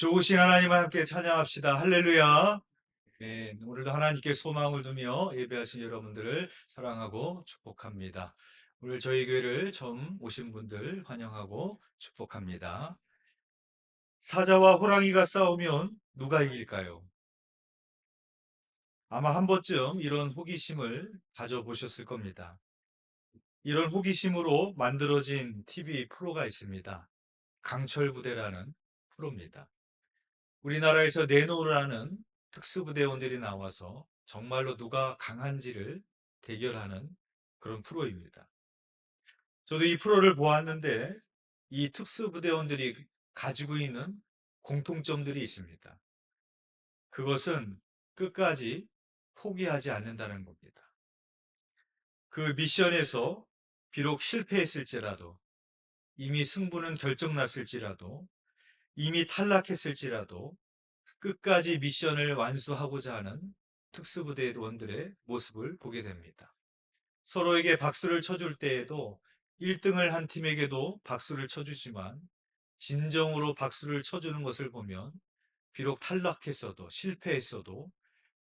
좋으신 하나님을 함께 찬양합시다. 할렐루야. 네, 오늘도 하나님께 소망을 두며 예배하신 여러분들을 사랑하고 축복합니다. 오늘 저희 교회를 처음 오신 분들 환영하고 축복합니다. 사자와 호랑이가 싸우면 누가 이길까요? 아마 한 번쯤 이런 호기심을 가져보셨을 겁니다. 이런 호기심으로 만들어진 TV 프로가 있습니다. 강철부대라는 프로입니다. 우리나라에서 내노라는 특수부대원들이 나와서 정말로 누가 강한지를 대결하는 그런 프로입니다. 저도 이 프로를 보았는데 이 특수부대원들이 가지고 있는 공통점들이 있습니다. 그것은 끝까지 포기하지 않는다는 겁니다. 그 미션에서 비록 실패했을지라도, 이미 승부는 결정났을지라도, 이미 탈락했을지라도 끝까지 미션을 완수하고자 하는 특수부대원들의 모습을 보게 됩니다. 서로에게 박수를 쳐줄 때에도 1등을 한 팀에게도 박수를 쳐주지만 진정으로 박수를 쳐주는 것을 보면 비록 탈락했어도 실패했어도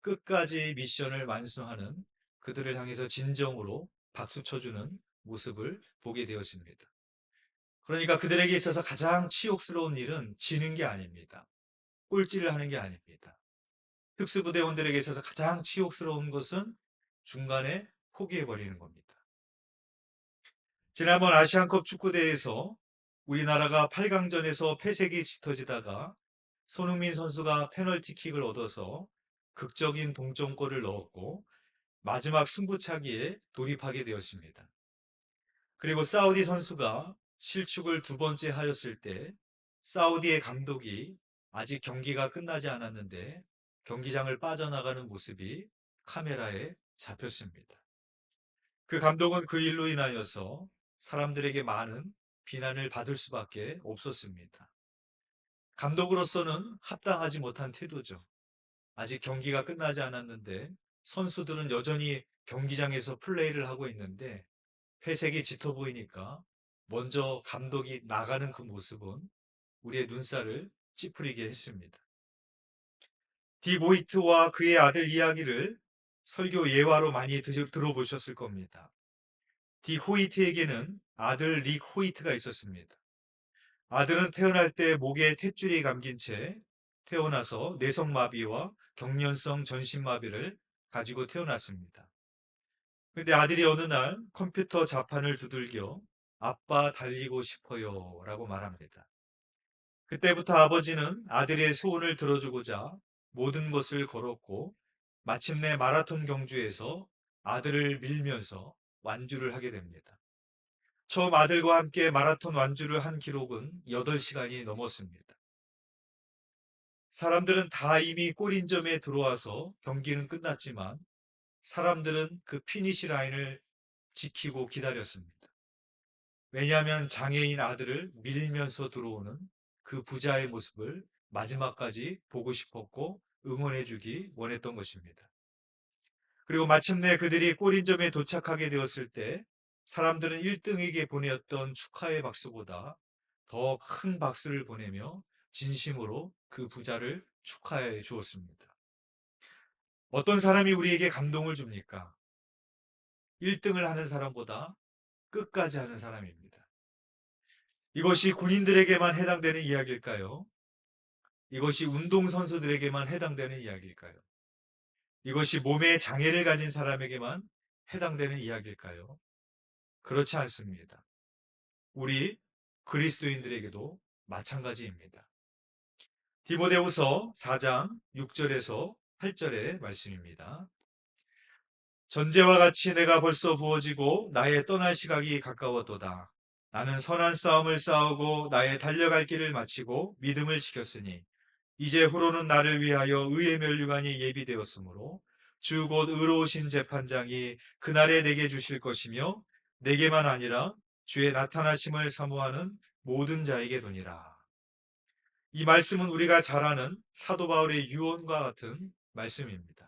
끝까지 미션을 완수하는 그들을 향해서 진정으로 박수 쳐주는 모습을 보게 되었습니다. 그러니까 그들에게 있어서 가장 치욕스러운 일은 지는 게 아닙니다. 꼴찌를 하는 게 아닙니다. 특수부대원들에게 있어서 가장 치욕스러운 것은 중간에 포기해버리는 겁니다. 지난번 아시안컵 축구대회에서 우리나라가 8강전에서 패색이 짙어지다가 손흥민 선수가 페널티킥을 얻어서 극적인 동점골을 넣었고 마지막 승부차기에 돌입하게 되었습니다. 그리고 사우디 선수가 실축을 두 번째 하였을 때 사우디의 감독이 아직 경기가 끝나지 않았는데 경기장을 빠져나가는 모습이 카메라에 잡혔습니다. 그 감독은 그 일로 인하여서 사람들에게 많은 비난을 받을 수밖에 없었습니다. 감독으로서는 합당하지 못한 태도죠. 아직 경기가 끝나지 않았는데 선수들은 여전히 경기장에서 플레이를 하고 있는데 회색이 짙어 보이니까 먼저 감독이 나가는 그 모습은 우리의 눈살을 찌푸리게 했습니다. 디 보이트와 그의 아들 이야기를 설교 예화로 많이 들어보셨을 겁니다. 디 호이트에게는 아들 릭 호이트가 있었습니다. 아들은 태어날 때 목에 탯줄이 감긴 채 태어나서 뇌성마비와 경련성 전신마비를 가지고 태어났습니다. 근데 아들이 어느 날 컴퓨터 자판을 두들겨 아빠 달리고 싶어요 라고 말합니다. 그때부터 아버지는 아들의 소원을 들어주고자 모든 것을 걸었고 마침내 마라톤 경주에서 아들을 밀면서 완주를 하게 됩니다. 처음 아들과 함께 마라톤 완주를 한 기록은 8시간이 넘었습니다. 사람들은 다 이미 골인점에 들어와서 경기는 끝났지만 사람들은 그 피니시 라인을 지키고 기다렸습니다. 왜냐하면 장애인 아들을 밀면서 들어오는 그 부자의 모습을 마지막까지 보고 싶었고 응원해주기 원했던 것입니다. 그리고 마침내 그들이 골인점에 도착하게 되었을 때 사람들은 1등에게 보내었던 축하의 박수보다 더 큰 박수를 보내며 진심으로 그 부자를 축하해 주었습니다. 어떤 사람이 우리에게 감동을 줍니까? 1등을 하는 사람보다 끝까지 하는 사람입니다. 이것이 군인들에게만 해당되는 이야기일까요? 이것이 운동선수들에게만 해당되는 이야기일까요? 이것이 몸에 장애를 가진 사람에게만 해당되는 이야기일까요? 그렇지 않습니다. 우리 그리스도인들에게도 마찬가지입니다. 디모데후서 4장 6절에서 8절의 말씀입니다. 전제와 같이 내가 벌써 부어지고 나의 떠날 시각이 가까웠도다. 나는 선한 싸움을 싸우고 나의 달려갈 길을 마치고 믿음을 지켰으니 이제 후로는 나를 위하여 의의 면류관이 예비되었으므로 주 곧 의로우신 재판장이 그날에 내게 주실 것이며 내게만 아니라 주의 나타나심을 사모하는 모든 자에게 도니라. 이 말씀은 우리가 잘 아는 사도 바울의 유언과 같은 말씀입니다.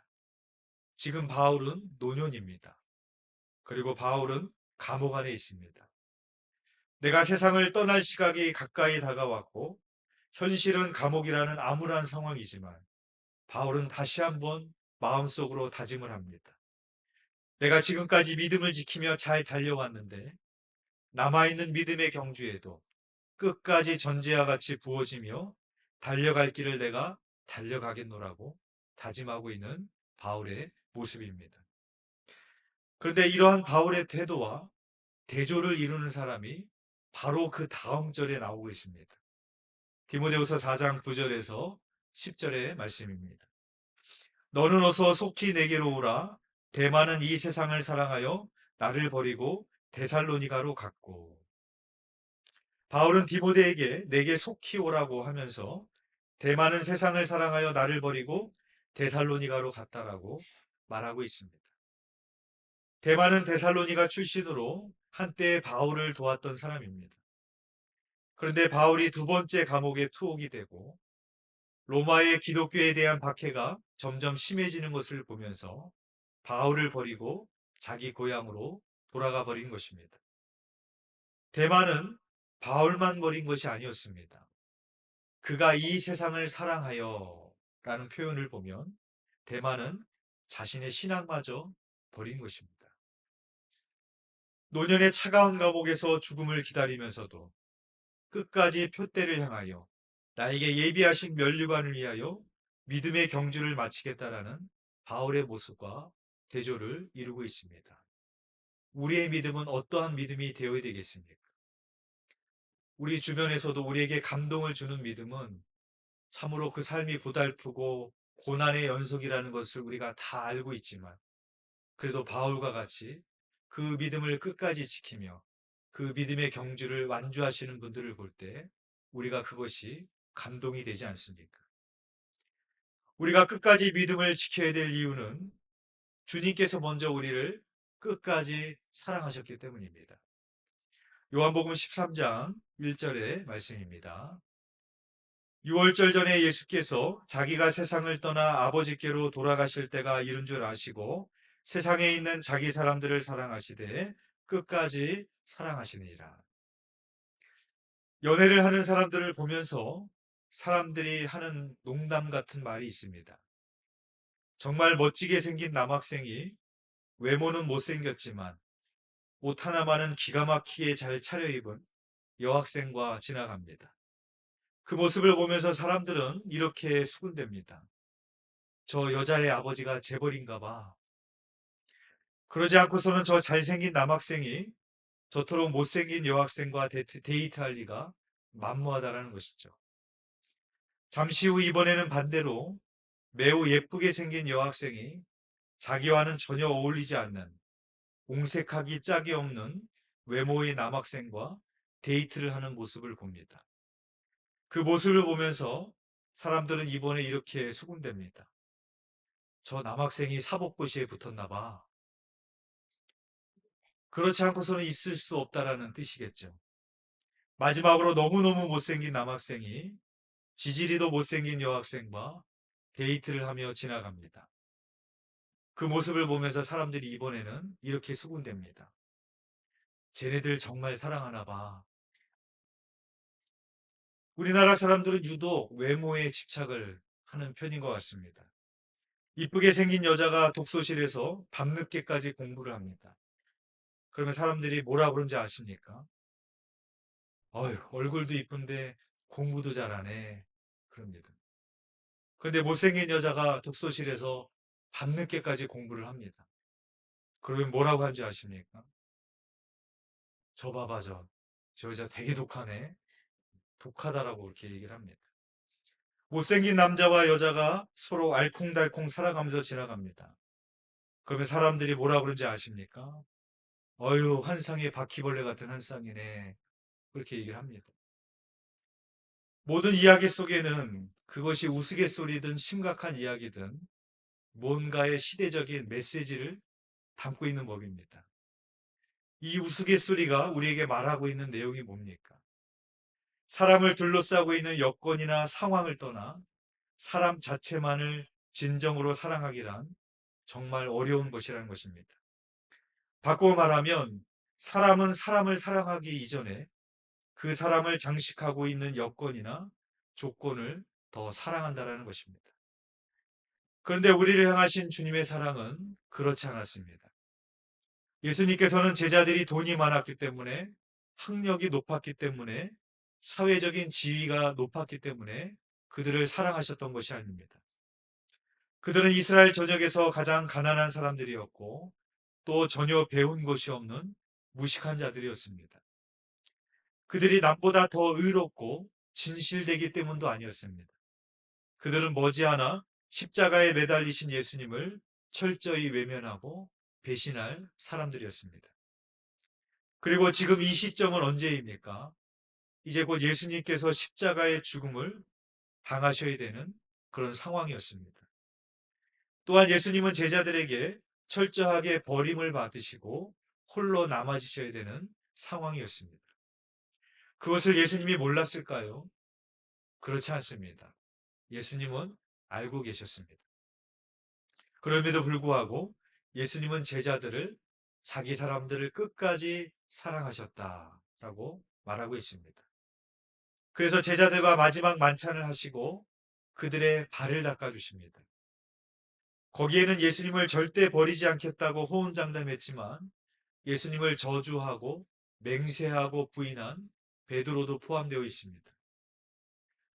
지금 바울은 노년입니다. 그리고 바울은 감옥 안에 있습니다. 내가 세상을 떠날 시각이 가까이 다가왔고 현실은 감옥이라는 암울한 상황이지만 바울은 다시 한번 마음속으로 다짐을 합니다. 내가 지금까지 믿음을 지키며 잘 달려왔는데 남아있는 믿음의 경주에도 끝까지 전제와 같이 부어지며 달려갈 길을 내가 달려가겠노라고 다짐하고 있는 바울의 모습입니다. 그런데 이러한 바울의 태도와 대조를 이루는 사람이 바로 그 다음 절에 나오고 있습니다. 디모데후서 4장 9절에서 10절의 말씀입니다. 너는 어서 속히 내게로 오라. 대만은 이 세상을 사랑하여 나를 버리고 데살로니가로 갔고. 바울은 디모데에게 내게 속히 오라고 하면서 대만은 세상을 사랑하여 나를 버리고 데살로니가로 갔다라고 말하고 있습니다. 대만은 데살로니가 출신으로 한때 바울을 도왔던 사람입니다. 그런데 바울이 두 번째 감옥에 투옥이 되고 로마의 기독교에 대한 박해가 점점 심해지는 것을 보면서 바울을 버리고 자기 고향으로 돌아가 버린 것입니다. 대만은 바울만 버린 것이 아니었습니다. 그가 이 세상을 사랑하여 라는 표현을 보면 대만은 자신의 신앙마저 버린 것입니다. 노년의 차가운 감옥에서 죽음을 기다리면서도 끝까지 표대를 향하여 나에게 예비하신 면류관을 위하여 믿음의 경주를 마치겠다라는 바울의 모습과 대조를 이루고 있습니다. 우리의 믿음은 어떠한 믿음이 되어야 되겠습니까? 우리 주변에서도 우리에게 감동을 주는 믿음은 참으로 그 삶이 고달프고 고난의 연속이라는 것을 우리가 다 알고 있지만 그래도 바울과 같이 그 믿음을 끝까지 지키며 그 믿음의 경주를 완주하시는 분들을 볼 때 우리가 그것이 감동이 되지 않습니까? 우리가 끝까지 믿음을 지켜야 될 이유는 주님께서 먼저 우리를 끝까지 사랑하셨기 때문입니다. 요한복음 13장 1절의 말씀입니다. 유월절 전에 예수께서 자기가 세상을 떠나 아버지께로 돌아가실 때가 이른 줄 아시고 세상에 있는 자기 사람들을 사랑하시되 끝까지 사랑하시니라. 연애를 하는 사람들을 보면서 사람들이 하는 농담 같은 말이 있습니다. 정말 멋지게 생긴 남학생이 외모는 못생겼지만 옷 하나만은 기가 막히게 잘 차려입은 여학생과 지나갑니다. 그 모습을 보면서 사람들은 이렇게 수군댑니다. 저 여자의 아버지가 재벌인가 봐. 그러지 않고서는 저 잘생긴 남학생이 저토록 못생긴 여학생과 데이트할 리가 만무하다라는 것이죠. 잠시 후 이번에는 반대로 매우 예쁘게 생긴 여학생이 자기와는 전혀 어울리지 않는 공색하기 짝이 없는 외모의 남학생과 데이트를 하는 모습을 봅니다. 그 모습을 보면서 사람들은 이번에 이렇게 수군댑니다. 저 남학생이 사법고시에 붙었나 봐. 그렇지 않고서는 있을 수 없다라는 뜻이겠죠. 마지막으로 너무너무 못생긴 남학생이 지지리도 못생긴 여학생과 데이트를 하며 지나갑니다. 그 모습을 보면서 사람들이 이번에는 이렇게 수군댑니다. 쟤네들 정말 사랑하나 봐. 우리나라 사람들은 유독 외모에 집착을 하는 편인 것 같습니다. 이쁘게 생긴 여자가 독서실에서 밤늦게까지 공부를 합니다. 그러면 사람들이 뭐라 그런지 아십니까? 어휴, 얼굴도 이쁜데 공부도 잘하네. 그럽니다. 그런데 못생긴 여자가 독서실에서 밤늦게까지 공부를 합니다. 그러면 뭐라고 하는지 아십니까? 저 봐봐, 저 여자 되게 독하네. 독하다라고 그렇게 얘기를 합니다. 못생긴 남자와 여자가 서로 알콩달콩 살아가면서 지나갑니다. 그러면 사람들이 뭐라 그런지 아십니까? 어휴, 한 쌍의 바퀴벌레 같은 한 쌍이네. 그렇게 얘기를 합니다. 모든 이야기 속에는 그것이 우스갯소리든 심각한 이야기든 뭔가의 시대적인 메시지를 담고 있는 법입니다. 이 우스갯소리가 우리에게 말하고 있는 내용이 뭡니까? 사람을 둘러싸고 있는 여건이나 상황을 떠나 사람 자체만을 진정으로 사랑하기란 정말 어려운 것이라는 것입니다. 바꾸어 말하면 사람은 사람을 사랑하기 이전에 그 사람을 장식하고 있는 여건이나 조건을 더 사랑한다라는 것입니다. 그런데 우리를 향하신 주님의 사랑은 그렇지 않았습니다. 예수님께서는 제자들이 돈이 많았기 때문에, 학력이 높았기 때문에, 사회적인 지위가 높았기 때문에 그들을 사랑하셨던 것이 아닙니다. 그들은 이스라엘 전역에서 가장 가난한 사람들이었고 또 전혀 배운 것이 없는 무식한 자들이었습니다. 그들이 남보다 더 의롭고 진실되기 때문도 아니었습니다. 그들은 머지않아 십자가에 매달리신 예수님을 철저히 외면하고 배신할 사람들이었습니다. 그리고 지금 이 시점은 언제입니까? 이제 곧 예수님께서 십자가의 죽음을 당하셔야 되는 그런 상황이었습니다. 또한 예수님은 제자들에게 철저하게 버림을 받으시고 홀로 남아지셔야 되는 상황이었습니다. 그것을 예수님이 몰랐을까요? 그렇지 않습니다. 예수님은 알고 계셨습니다. 그럼에도 불구하고 예수님은 제자들을 자기 사람들을 끝까지 사랑하셨다라고 말하고 있습니다. 그래서 제자들과 마지막 만찬을 하시고 그들의 발을 닦아주십니다. 거기에는 예수님을 절대 버리지 않겠다고 호언장담했지만 예수님을 저주하고 맹세하고 부인한 베드로도 포함되어 있습니다.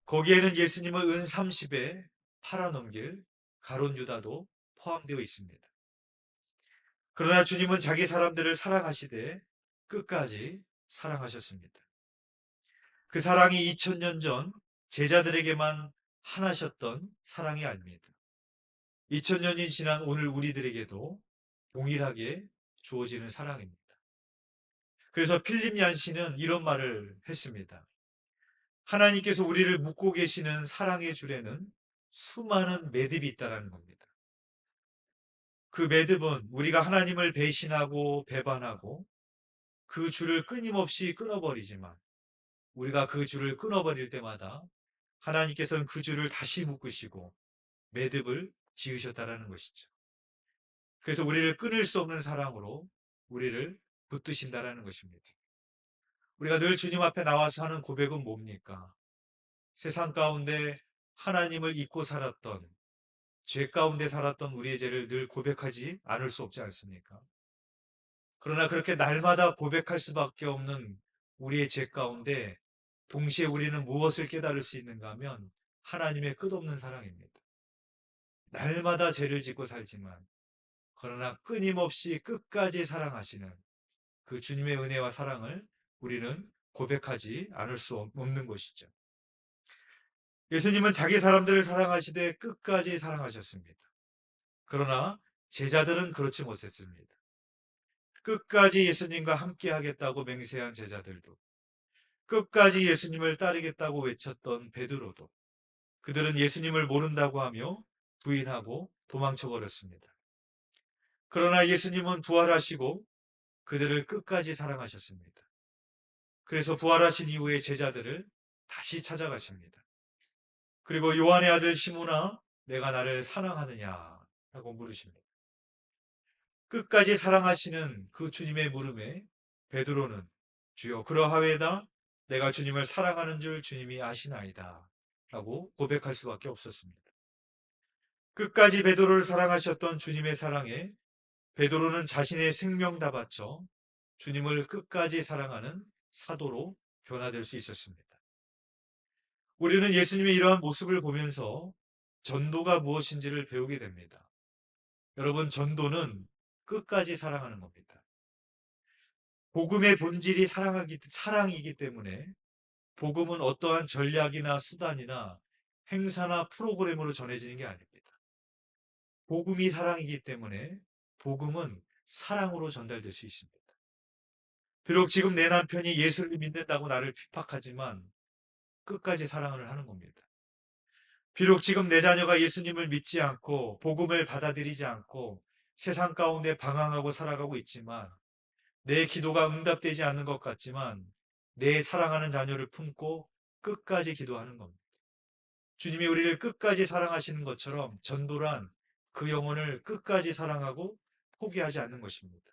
거기에는 예수님을 은 30에 팔아넘길 가룟 유다도 포함되어 있습니다. 그러나 주님은 자기 사람들을 사랑하시되 끝까지 사랑하셨습니다. 그 사랑이 2000년 전 제자들에게만 하나셨던 사랑이 아닙니다. 2000년이 지난 오늘 우리들에게도 동일하게 주어지는 사랑입니다. 그래서 필립 얀시는 이런 말을 했습니다. 하나님께서 우리를 묶고 계시는 사랑의 줄에는 수많은 매듭이 있다는 겁니다. 그 매듭은 우리가 하나님을 배신하고 배반하고 그 줄을 끊임없이 끊어버리지만 우리가 그 줄을 끊어버릴 때마다 하나님께서는 그 줄을 다시 묶으시고 매듭을 지으셨다라는 것이죠. 그래서 우리를 끊을 수 없는 사랑으로 우리를 붙드신다라는 것입니다. 우리가 늘 주님 앞에 나와서 하는 고백은 뭡니까? 세상 가운데 하나님을 잊고 살았던, 죄 가운데 살았던 우리의 죄를 늘 고백하지 않을 수 없지 않습니까? 그러나 그렇게 날마다 고백할 수밖에 없는 우리의 죄 가운데 동시에 우리는 무엇을 깨달을 수 있는가 하면 하나님의 끝없는 사랑입니다. 날마다 죄를 짓고 살지만 그러나 끊임없이 끝까지 사랑하시는 그 주님의 은혜와 사랑을 우리는 고백하지 않을 수 없는 것이죠. 예수님은 자기 사람들을 사랑하시되 끝까지 사랑하셨습니다. 그러나 제자들은 그렇지 못했습니다. 끝까지 예수님과 함께 하겠다고 맹세한 제자들도, 끝까지 예수님을 따르겠다고 외쳤던 베드로도, 그들은 예수님을 모른다고 하며 부인하고 도망쳐 버렸습니다. 그러나 예수님은 부활하시고 그들을 끝까지 사랑하셨습니다. 그래서 부활하신 이후에 제자들을 다시 찾아가십니다. 그리고 요한의 아들 시몬아, 내가 나를 사랑하느냐? 라고 물으십니다. 끝까지 사랑하시는 그 주님의 물음에 베드로는 주여 그러하외다 내가 주님을 사랑하는 줄 주님이 아시나이다 라고 고백할 수밖에 없었습니다. 끝까지 베드로를 사랑하셨던 주님의 사랑에 베드로는 자신의 생명 다 바쳐 주님을 끝까지 사랑하는 사도로 변화될 수 있었습니다. 우리는 예수님의 이러한 모습을 보면서 전도가 무엇인지를 배우게 됩니다. 여러분, 전도는 끝까지 사랑하는 겁니다. 복음의 본질이 사랑이기 때문에 복음은 어떠한 전략이나 수단이나 행사나 프로그램으로 전해지는 게 아닙니다. 복음이 사랑이기 때문에 복음은 사랑으로 전달될 수 있습니다. 비록 지금 내 남편이 예수를 믿는다고 나를 핍박하지만 끝까지 사랑을 하는 겁니다. 비록 지금 내 자녀가 예수님을 믿지 않고 복음을 받아들이지 않고 세상 가운데 방황하고 살아가고 있지만 내 기도가 응답되지 않는 것 같지만 내 사랑하는 자녀를 품고 끝까지 기도하는 겁니다. 주님이 우리를 끝까지 사랑하시는 것처럼 전도란 그 영혼을 끝까지 사랑하고 포기하지 않는 것입니다.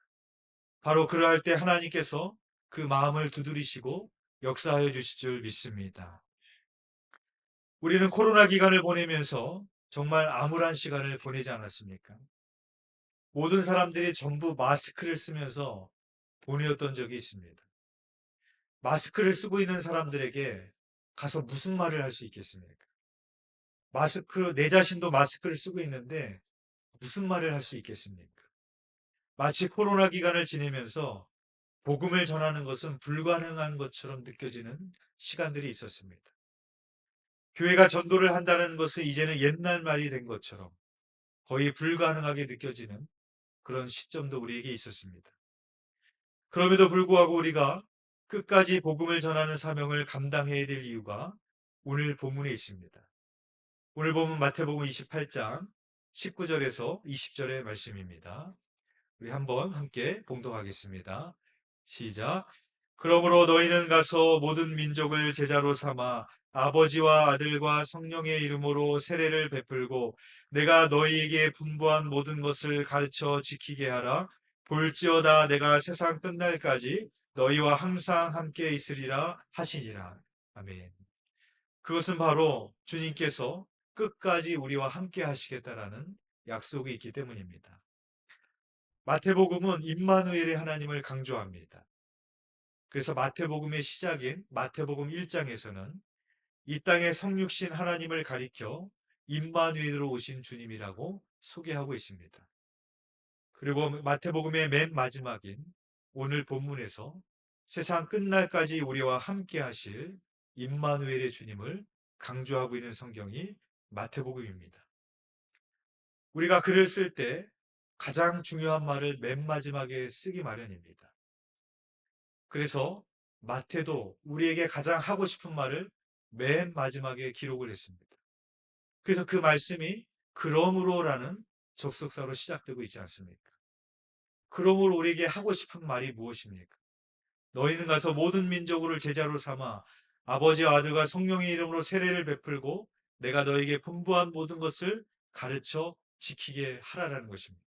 바로 그러할 때 하나님께서 그 마음을 두드리시고 역사하여 주실 줄 믿습니다. 우리는 코로나 기간을 보내면서 정말 암울한 시간을 보내지 않았습니까? 모든 사람들이 전부 마스크를 쓰면서 보내었던 적이 있습니다. 마스크를 쓰고 있는 사람들에게 가서 무슨 말을 할 수 있겠습니까? 내 자신도 마스크를 쓰고 있는데 무슨 말을 할 수 있겠습니까? 마치 코로나 기간을 지내면서 복음을 전하는 것은 불가능한 것처럼 느껴지는 시간들이 있었습니다. 교회가 전도를 한다는 것은 이제는 옛날 말이 된 것처럼 거의 불가능하게 느껴지는 그런 시점도 우리에게 있었습니다. 그럼에도 불구하고 우리가 끝까지 복음을 전하는 사명을 감당해야 될 이유가 오늘 본문에 있습니다. 오늘 본문 마태복음 28장 19절에서 20절의 말씀입니다. 우리 한번 함께 봉독하겠습니다. 시작. 그러므로 너희는 가서 모든 민족을 제자로 삼아 아버지와 아들과 성령의 이름으로 세례를 베풀고 내가 너희에게 분부한 모든 것을 가르쳐 지키게 하라. 볼지어다 내가 세상 끝날까지 너희와 항상 함께 있으리라 하시니라. 아멘. 그것은 바로 주님께서 끝까지 우리와 함께 하시겠다라는 약속이 있기 때문입니다. 마태복음은 임마누엘의 하나님을 강조합니다. 그래서 마태복음의 시작인 마태복음 1장에서는 이 땅에 성육신 하나님을 가리켜 임마누엘로 오신 주님이라고 소개하고 있습니다. 그리고 마태복음의 맨 마지막인 오늘 본문에서 세상 끝날까지 우리와 함께 하실 임마누엘의 주님을 강조하고 있는 성경이 마태복음입니다. 우리가 글을 쓸 때 가장 중요한 말을 맨 마지막에 쓰기 마련입니다. 그래서 마태도 우리에게 가장 하고 싶은 말을 맨 마지막에 기록을 했습니다. 그래서 그 말씀이 그러므로라는 접속사로 시작되고 있지 않습니까? 그러므로 우리에게 하고 싶은 말이 무엇입니까? 너희는 가서 모든 민족을 제자로 삼아 아버지와 아들과 성령의 이름으로 세례를 베풀고 내가 너에게 분부한 모든 것을 가르쳐 지키게 하라라는 것입니다.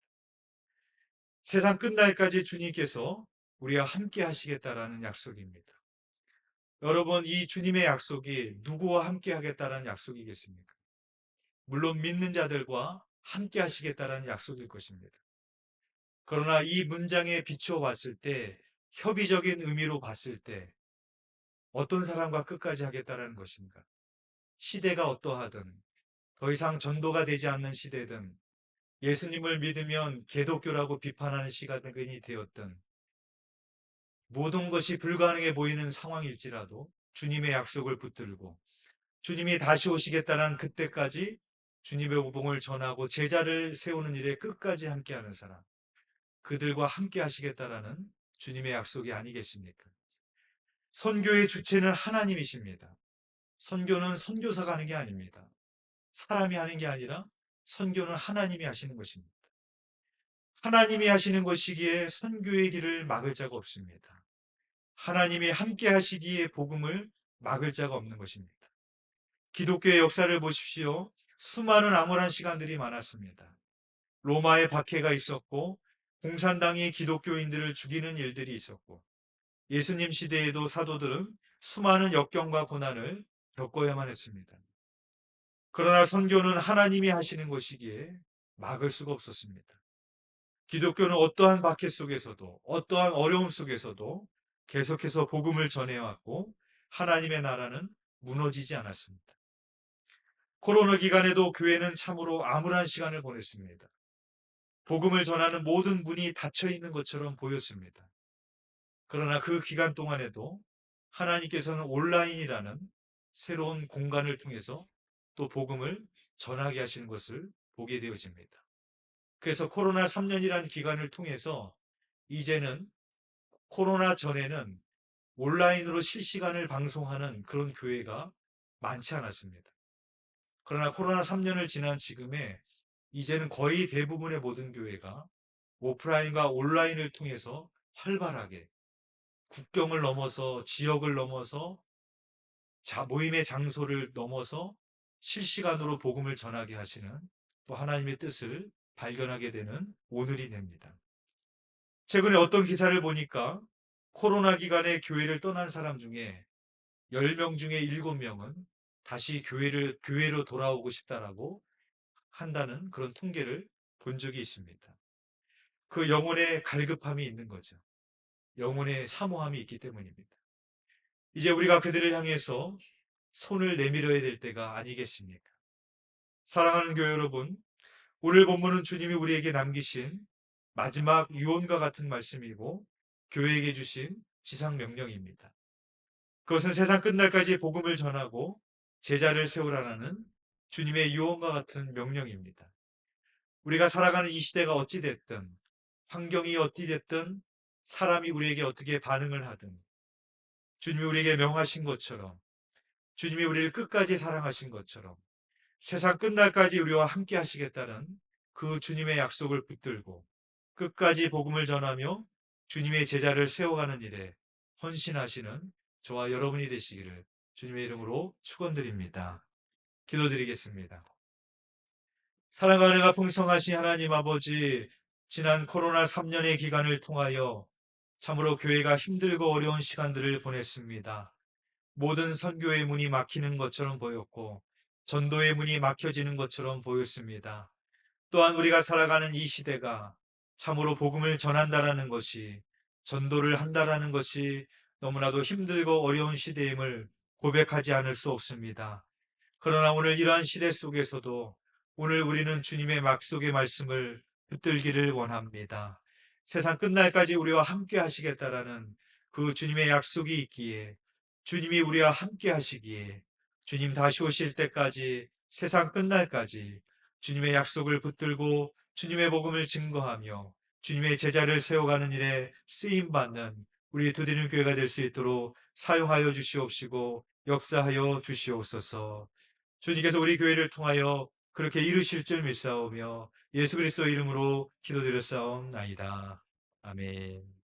세상 끝날까지 주님께서 우리와 함께 하시겠다라는 약속입니다. 여러분, 이 주님의 약속이 누구와 함께 하겠다라는 약속이겠습니까? 물론 믿는 자들과 함께 하시겠다라는 약속일 것입니다. 그러나 이 문장에 비추어 봤을 때, 협의적인 의미로 봤을 때 어떤 사람과 끝까지 하겠다라는 것인가? 시대가 어떠하든, 더 이상 전도가 되지 않는 시대든, 예수님을 믿으면 개독교라고 비판하는 시간이 되었든, 모든 것이 불가능해 보이는 상황일지라도 주님의 약속을 붙들고 주님이 다시 오시겠다는 그때까지 주님의 복음을 전하고 제자를 세우는 일에 끝까지 함께하는 사람, 그들과 함께 하시겠다라는 주님의 약속이 아니겠습니까? 선교의 주체는 하나님이십니다. 선교는 선교사가 하는 게 아닙니다. 사람이 하는 게 아니라 선교는 하나님이 하시는 것입니다. 하나님이 하시는 것이기에 선교의 길을 막을 자가 없습니다. 하나님이 함께 하시기에 복음을 막을 자가 없는 것입니다. 기독교의 역사를 보십시오. 수많은 암울한 시간들이 많았습니다. 로마의 박해가 있었고 공산당이 기독교인들을 죽이는 일들이 있었고 예수님 시대에도 사도들은 수많은 역경과 고난을 겪어야만 했습니다. 그러나 선교는 하나님이 하시는 것이기에 막을 수가 없었습니다. 기독교는 어떠한 박해 속에서도 어떠한 어려움 속에서도 계속해서 복음을 전해왔고 하나님의 나라는 무너지지 않았습니다. 코로나 기간에도 교회는 참으로 암울한 시간을 보냈습니다. 복음을 전하는 모든 문이 닫혀 있는 것처럼 보였습니다. 그러나 그 기간 동안에도 하나님께서는 온라인이라는 새로운 공간을 통해서 또 복음을 전하게 하시는 것을 보게 되어집니다. 그래서 코로나 3년이라는 기간을 통해서 이제는 코로나 전에는 온라인으로 실시간을 방송하는 그런 교회가 많지 않았습니다. 그러나 코로나 3년을 지난 지금에 이제는 거의 대부분의 모든 교회가 오프라인과 온라인을 통해서 활발하게 국경을 넘어서 지역을 넘어서 모임의 장소를 넘어서 실시간으로 복음을 전하게 하시는 또 하나님의 뜻을 발견하게 되는 오늘이 됩니다. 최근에 어떤 기사를 보니까 코로나 기간에 교회를 떠난 사람 중에 10명 중에 7명은 다시 교회로 돌아오고 싶다라고 한다는 그런 통계를 본 적이 있습니다. 그 영혼의 갈급함이 있는 거죠. 영혼의 사모함이 있기 때문입니다. 이제 우리가 그들을 향해서 손을 내밀어야 될 때가 아니겠습니까? 사랑하는 교회 여러분, 오늘 본문은 주님이 우리에게 남기신 마지막 유언과 같은 말씀이고 교회에게 주신 지상 명령입니다. 그것은 세상 끝날까지 복음을 전하고 제자를 세우라는 주님의 유언과 같은 명령입니다. 우리가 살아가는 이 시대가 어찌 됐든, 환경이 어찌 됐든, 사람이 우리에게 어떻게 반응을 하든, 주님이 우리에게 명하신 것처럼, 주님이 우리를 끝까지 사랑하신 것처럼, 세상 끝날까지 우리와 함께 하시겠다는 그 주님의 약속을 붙들고, 끝까지 복음을 전하며 주님의 제자를 세워가는 일에 헌신하시는 저와 여러분이 되시기를 주님의 이름으로 축원드립니다. 기도드리겠습니다. 사랑과 은혜가 풍성하신 하나님 아버지, 지난 코로나 3년의 기간을 통하여 참으로 교회가 힘들고 어려운 시간들을 보냈습니다. 모든 선교의 문이 막히는 것처럼 보였고 전도의 문이 막혀지는 것처럼 보였습니다. 또한 우리가 살아가는 이 시대가 참으로 복음을 전한다라는 것이, 전도를 한다라는 것이 너무나도 힘들고 어려운 시대임을 고백하지 않을 수 없습니다. 그러나 오늘 이러한 시대 속에서도 오늘 우리는 주님의 약속의 말씀을 붙들기를 원합니다. 세상 끝날까지 우리와 함께 하시겠다라는 그 주님의 약속이 있기에, 주님이 우리와 함께 하시기에, 주님 다시 오실 때까지, 세상 끝날까지 주님의 약속을 붙들고 주님의 복음을 증거하며 주님의 제자를 세워가는 일에 쓰임받는 우리 두드림 교회가 될 수 있도록 사용하여 주시옵시고 역사하여 주시옵소서. 주님께서 우리 교회를 통하여 그렇게 이루실 줄 믿사오며 예수 그리스도 이름으로 기도드렸사옵나이다. 아멘.